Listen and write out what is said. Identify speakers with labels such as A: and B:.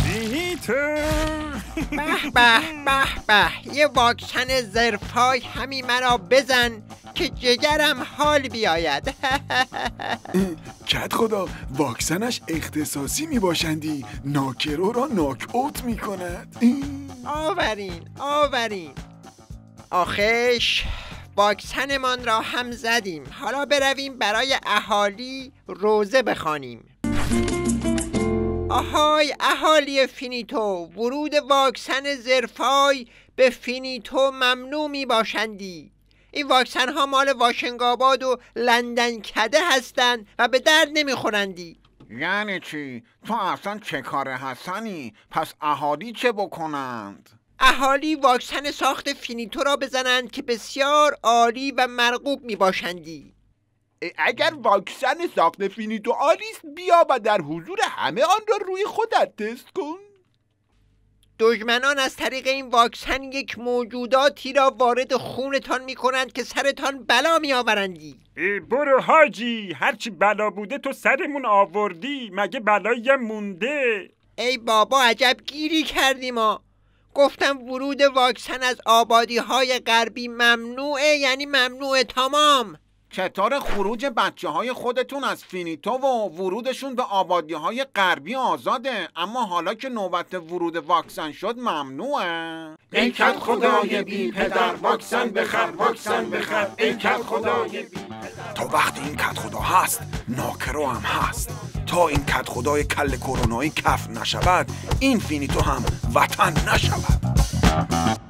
A: فینیتو.
B: به به به به، یه واکسن زرفای همین مرا بزن که جگرم حال بیاید.
C: کت خدا واکسنش اختصاصی می باشندی، ناکرو را ناک اوت می کند.
B: آورین آخش واکسنمان را هم زدیم، حالا برویم برای اهالی روزه بخوانیم. آهای اهالی فینیتو، ورود واکسن زرفای به فینیتو ممنوع می باشندی. این واکسن ها مال واشنگآباد و لندن کده هستند و به درد نمی خورندی.
D: یعنی چی؟ تو اصلا چه کاره هستنی؟ پس اهالی چه بکنند؟
B: اهالی واکسن ساخت فینیتو را بزنند که بسیار عالی و مرغوب می باشندی.
E: اگر واکسن ساخت فینیتو عالیست، بیا و در حضور همه آن را روی خودت تست کن.
B: دشمنان از طریق این واکسن یک موجوداتی را وارد خونتان می کنند که سرتان بلا می آورندی.
A: برو حاجی، هرچی بلا بوده تو سرمون آوردی، مگه بلایی مونده؟
B: ای بابا عجب گیری کردیم ما. گفتم ورود واکسن از آبادی های غربی ممنوعه، یعنی ممنوع تمام.
D: چطور خروج بچه های خودتون از فینیتو و ورودشون به آبادی های غربی آزاده، اما حالا که نوبت ورود واکسن شد ممنوعه؟
F: ای کت خدای بی پدر، واکسن بخر، واکسن بخر، ای کت خدای بی پدر.
C: تا وقتی این کت خدا هست ناکرو هم هست. تا این کت خدای کل کرونایی کف نشود، این فینیتو هم وطن نشود.